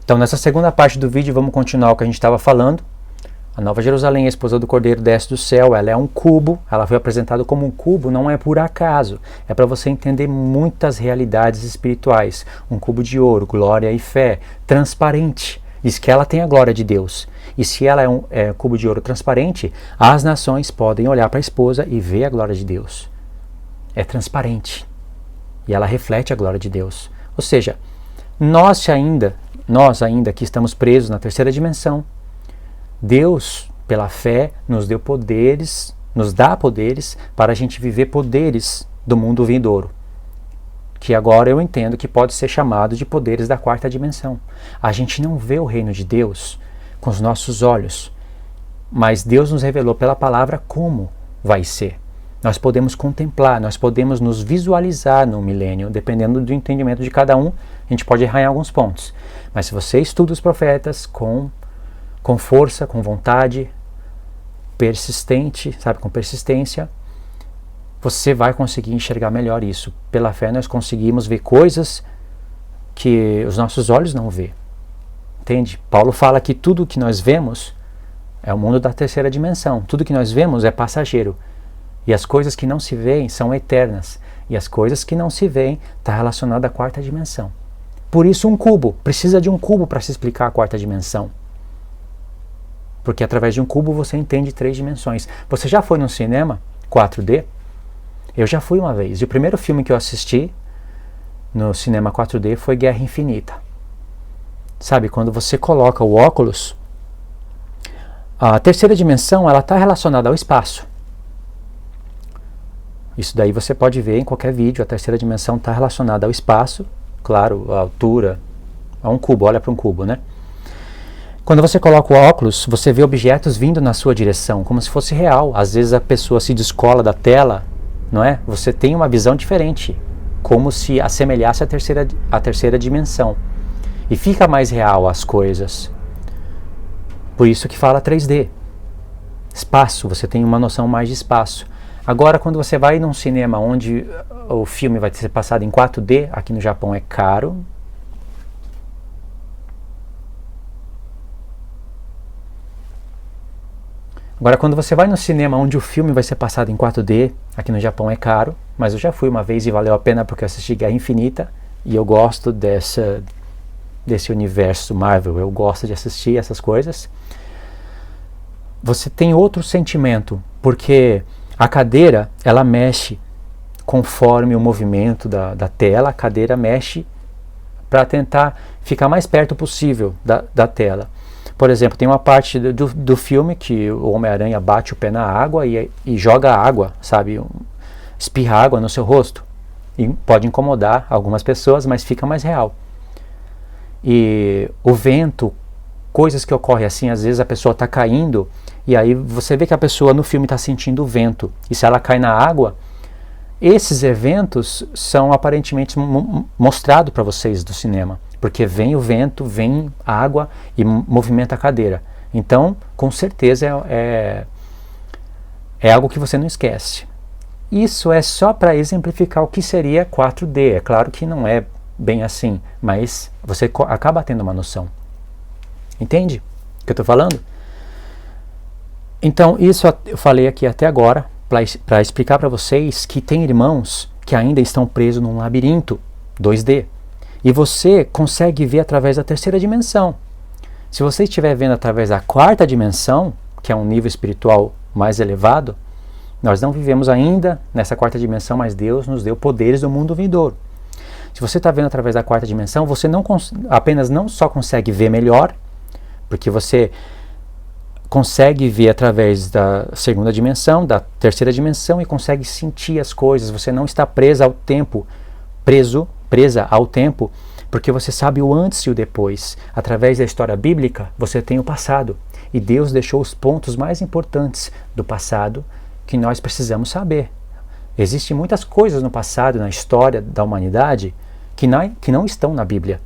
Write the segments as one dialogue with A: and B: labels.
A: Então, nessa segunda parte do vídeo, vamos continuar o que a gente estava falando. A Nova Jerusalém, a esposa do Cordeiro, desce do céu, ela é um cubo, ela foi apresentada como um cubo, não é por acaso, é para você entender muitas realidades espirituais. Um cubo de ouro, glória e fé, transparente, diz que ela tem a glória de Deus. E se ela é um cubo de ouro transparente, as nações podem olhar para a esposa e ver a glória de Deus. É transparente, e ela reflete a glória de Deus. Ou seja, nós ainda que estamos presos na terceira dimensão, Deus, pela fé, nos deu poderes, nos dá poderes para a gente viver poderes do mundo vindouro, que agora eu entendo que pode ser chamado de poderes da quarta dimensão. A gente não vê o reino de Deus com os nossos olhos, mas Deus nos revelou pela palavra como vai ser. Nós podemos contemplar, nós podemos nos visualizar no milênio, dependendo do entendimento de cada um, a gente pode errar em alguns pontos. Mas se você estuda os profetas com força, com vontade, persistente, com persistência, você vai conseguir enxergar melhor isso. Pela fé nós conseguimos ver coisas que os nossos olhos não vê. Entende? Paulo fala que tudo que nós vemos é o mundo da terceira dimensão. Tudo que nós vemos é passageiro. E as coisas que não se veem são eternas. E as coisas que não se veem estão relacionadas à quarta dimensão. Por isso um cubo. Precisa de um cubo para se explicar a quarta dimensão. Porque através de um cubo você entende 3 dimensões. Você já foi num cinema 4D? Eu já fui uma vez. E o primeiro filme que eu assisti no cinema 4D foi Guerra Infinita. Sabe, quando você coloca o óculos, a terceira dimensão ela está relacionada ao espaço. Isso daí você pode ver em qualquer vídeo. A terceira dimensão está relacionada ao espaço. Claro, a altura, a um cubo, olha para um cubo, né? Quando você coloca o óculos, você vê objetos vindo na sua direção, como se fosse real. Às vezes a pessoa se descola da tela, não é? Você tem uma visão diferente, como se assemelhasse à terceira dimensão. E fica mais real as coisas. Por isso que fala 3D. Espaço, você tem uma noção mais de espaço. Agora, quando você vai num cinema onde o filme vai ser passado em 4D, aqui no Japão é caro. Agora, quando você vai no cinema onde o filme vai ser passado em 4D, aqui no Japão é caro, mas eu já fui uma vez e valeu a pena porque eu assisti Guerra Infinita e eu gosto desse universo Marvel, eu gosto de assistir essas coisas. Você tem outro sentimento, porque a cadeira, ela mexe conforme o movimento da tela, a cadeira mexe para tentar ficar mais perto possível da tela. Por exemplo, tem uma parte do filme que o Homem-Aranha bate o pé na água e joga água, sabe? Espirra água no seu rosto. E pode incomodar algumas pessoas, mas fica mais real. E o vento, coisas que ocorrem assim, às vezes a pessoa está caindo e aí você vê que a pessoa no filme está sentindo o vento. E se ela cai na água, esses eventos são aparentemente mostrados para vocês do cinema. Porque vem o vento, vem a água e movimenta a cadeira. Então, com certeza é algo que você não esquece. Isso é só para exemplificar o que seria 4D. É claro que não é bem assim, mas você acaba tendo uma noção. Entende o que eu estou falando? Então, isso eu falei aqui até agora para explicar para vocês que tem irmãos que ainda estão presos num labirinto 2D. E você consegue ver através da terceira dimensão. Se você estiver vendo através da quarta dimensão, que é um nível espiritual mais elevado, nós não vivemos ainda nessa quarta dimensão, mas Deus nos deu poderes do mundo vindouro. Se você está vendo através da quarta dimensão, você apenas não só consegue ver melhor, porque você consegue ver através da segunda dimensão, da terceira dimensão e consegue sentir as coisas. Você não está presa ao tempo, presa ao tempo, porque você sabe o antes e o depois. Através da história bíblica, você tem o passado. E Deus deixou os pontos mais importantes do passado que nós precisamos saber. Existem muitas coisas no passado, na história da humanidade, que não estão na Bíblia.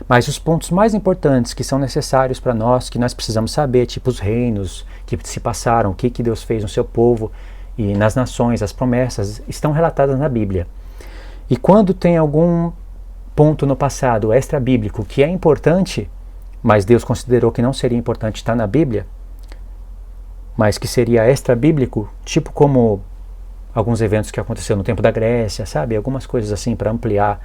A: Mas os pontos mais importantes que são necessários para nós, que nós precisamos saber, tipo os reinos que se passaram, o que Deus fez no seu povo e nas nações, as promessas, estão relatadas na Bíblia. E quando tem algum ponto no passado extra-bíblico que é importante, mas Deus considerou que não seria importante estar na Bíblia, mas que seria extra-bíblico, tipo como alguns eventos que aconteceram no tempo da Grécia, sabe? Algumas coisas assim para ampliar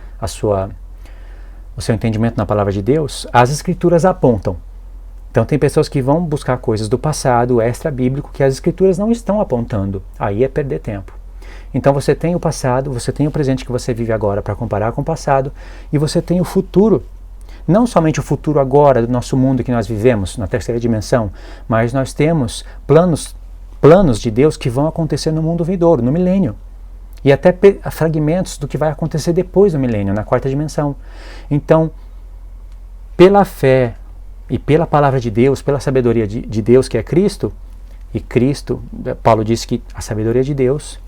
A: o seu entendimento na palavra de Deus, as Escrituras apontam. Então tem pessoas que vão buscar coisas do passado, extra-bíblico, que as Escrituras não estão apontando. Aí é perder tempo. Então você tem o passado, você tem o presente que você vive agora para comparar com o passado, e você tem o futuro. Não somente o futuro agora do nosso mundo que nós vivemos, na terceira dimensão, mas nós temos planos de Deus que vão acontecer no mundo vindouro, no milênio. E até fragmentos do que vai acontecer depois do milênio, na quarta dimensão. Então, pela fé e pela palavra de Deus, pela sabedoria de Deus que é Cristo, e Cristo, Paulo diz que a sabedoria de Deus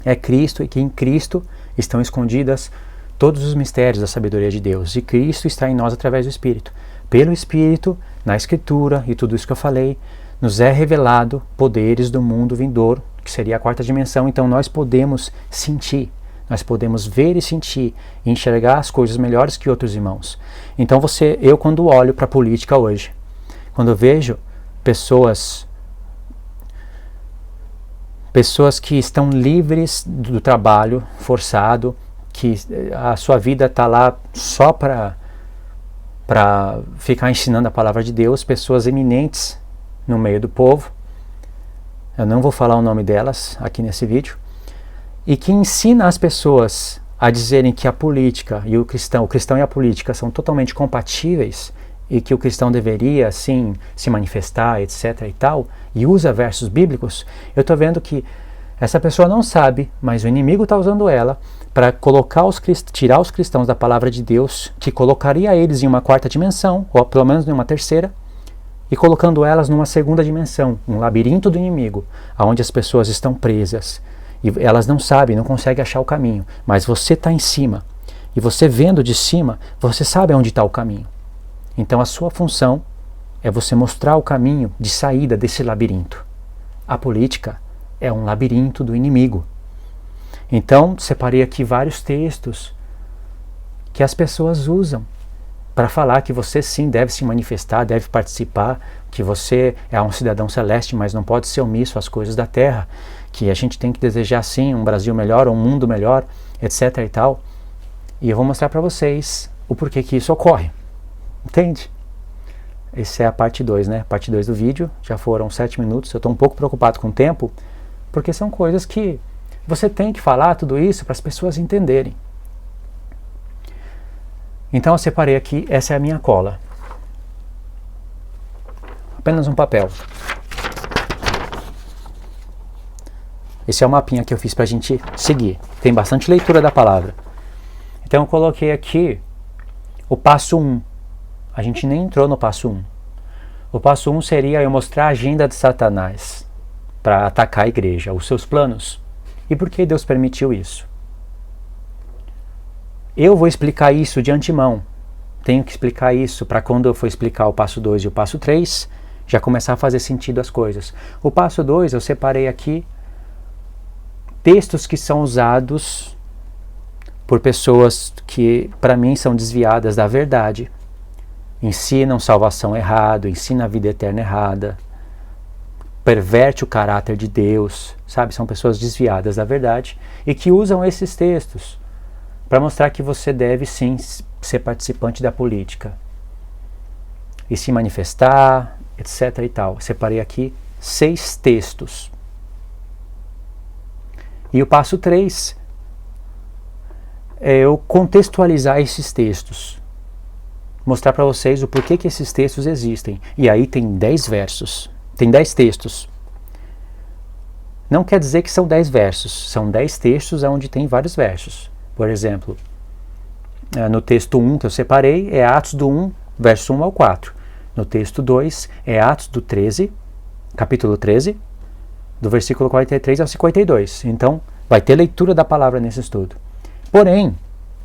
A: é Cristo e que em Cristo estão escondidas todos os mistérios da sabedoria de Deus. E Cristo está em nós através do Espírito. Pelo Espírito, na Escritura e tudo isso que eu falei, nos é revelado poderes do mundo vindouro, que seria a quarta dimensão. Então nós podemos sentir, nós podemos ver e sentir e enxergar as coisas melhores que outros irmãos. Então eu quando olho para a política hoje, quando eu vejo pessoas que estão livres do trabalho forçado, que a sua vida está lá só para ficar ensinando a palavra de Deus, pessoas eminentes no meio do povo, eu não vou falar o nome delas aqui nesse vídeo, e que ensina as pessoas a dizerem que a política e o cristão e a política são totalmente compatíveis, e que o cristão deveria, sim, se manifestar, etc. e tal, e usa versos bíblicos, eu estou vendo que essa pessoa não sabe, mas o inimigo está usando ela para tirar os cristãos da palavra de Deus, que colocaria eles em uma quarta dimensão, ou pelo menos em uma terceira, e colocando elas numa segunda dimensão, um labirinto do inimigo, onde as pessoas estão presas, e elas não sabem, não conseguem achar o caminho, mas você está em cima, e você vendo de cima, você sabe onde está o caminho. Então a sua função é você mostrar o caminho de saída desse labirinto. A política é um labirinto do inimigo. Então separei aqui vários textos que as pessoas usam para falar que você sim deve se manifestar, deve participar, que você é um cidadão celeste, mas não pode ser omisso às coisas da terra, que a gente tem que desejar sim um Brasil melhor, um mundo melhor, etc. e tal. E eu vou mostrar para vocês o porquê que isso ocorre. Entende? Essa é a parte 2, né? Parte 2 do vídeo, já foram 7 minutos, eu estou um pouco preocupado com o tempo, porque são coisas que você tem que falar tudo isso para as pessoas entenderem. Então eu separei aqui, essa é a minha cola. Apenas um papel. Esse é o mapinha que eu fiz para a gente seguir. Tem bastante leitura da palavra. Então eu coloquei aqui o passo 1. A gente nem entrou no passo 1. O passo 1 seria eu mostrar a agenda de Satanás para atacar a igreja, os seus planos. E por que Deus permitiu isso? Eu vou explicar isso de antemão. Tenho que explicar isso para quando eu for explicar o passo 2 e o passo 3, já começar a fazer sentido as coisas. O passo 2 eu separei aqui textos que são usados por pessoas que para mim são desviadas da verdade. Ensinam salvação errado, ensinam a vida eterna errada, perverte o caráter de Deus, sabe? São pessoas desviadas da verdade e que usam esses textos para mostrar que você deve sim ser participante da política e se manifestar, etc. e tal. Separei aqui 6 textos. E o passo 3 é eu contextualizar esses textos. Mostrar para vocês o porquê que esses textos existem. E aí tem 10 versos. Tem 10 textos. Não quer dizer que são 10 versos. São 10 textos onde tem vários versos. Por exemplo, no texto 1 que eu separei, é Atos do 1, verso 1 ao 4. No texto 2, é Atos do 13, capítulo 13, do versículo 43 ao 52. Então, vai ter leitura da palavra nesse estudo. Porém,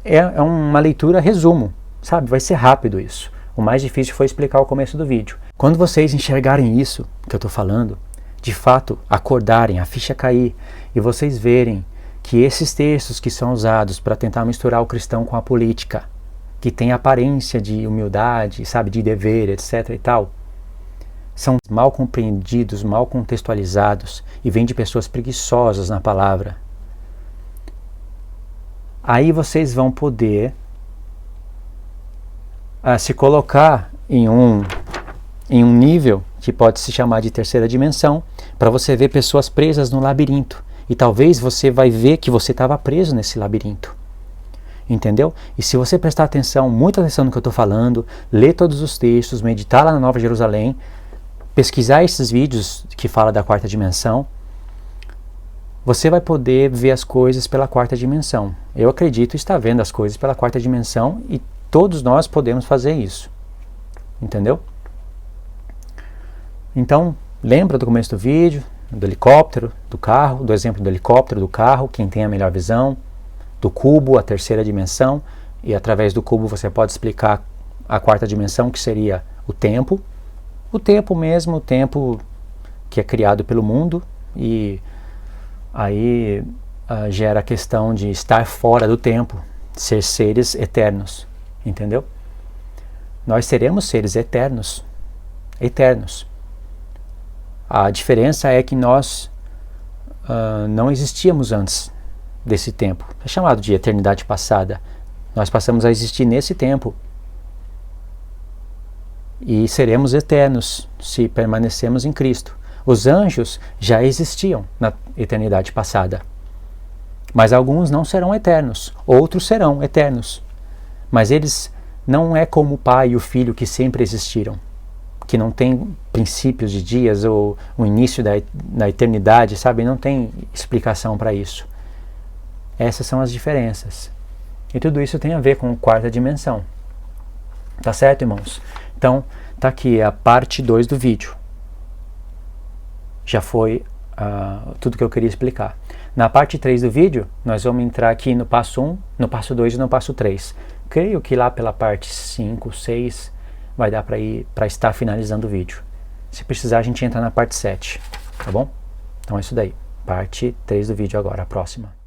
A: é uma leitura resumo. Sabe, vai ser rápido isso. O mais difícil foi explicar o começo do vídeo. Quando vocês enxergarem isso que eu estou falando, de fato acordarem, a ficha cair, e vocês verem que esses textos que são usados para tentar misturar o cristão com a política, que têm aparência de humildade, sabe, de dever, etc. e tal, são mal compreendidos, mal contextualizados e vêm de pessoas preguiçosas na palavra. Aí vocês vão poder se colocar em um nível que pode se chamar de terceira dimensão, para você ver pessoas presas no labirinto. E talvez você vai ver que você estava preso nesse labirinto. Entendeu? E se você prestar atenção, muita atenção no que eu estou falando, ler todos os textos, meditar lá na Nova Jerusalém, pesquisar esses vídeos que falam da quarta dimensão, você vai poder ver as coisas pela quarta dimensão. Eu acredito estar vendo as coisas pela quarta dimensão e todos nós podemos fazer isso. Entendeu? Então, lembra do começo do vídeo, do helicóptero, do carro, do exemplo do helicóptero, do carro, quem tem a melhor visão, do cubo, a terceira dimensão, e através do cubo você pode explicar a quarta dimensão, que seria o tempo mesmo, o tempo que é criado pelo mundo, e aí gera a questão de estar fora do tempo, ser seres eternos, entendeu? Nós seremos seres eternos. A diferença é que nós não existíamos antes desse tempo. É chamado de eternidade passada. Nós passamos a existir nesse tempo. E seremos eternos se permanecemos em Cristo. Os anjos já existiam na eternidade passada. Mas alguns não serão eternos. Outros serão eternos. Mas eles não é como o Pai e o Filho que sempre existiram, que não tem princípios de dias ou o início da eternidade, sabe? Não tem explicação para isso. Essas são as diferenças. E tudo isso tem a ver com a quarta dimensão. Tá certo, irmãos? Então, tá aqui a parte 2 do vídeo. Já foi tudo que eu queria explicar. Na parte 3 do vídeo, nós vamos entrar aqui no passo 1, no passo 2 e no passo 3. Creio que lá pela parte 5, 6... vai dar para estar finalizando o vídeo. Se precisar, a gente entra na parte 7, tá bom? Então é isso daí. Parte 3 do vídeo agora, a próxima.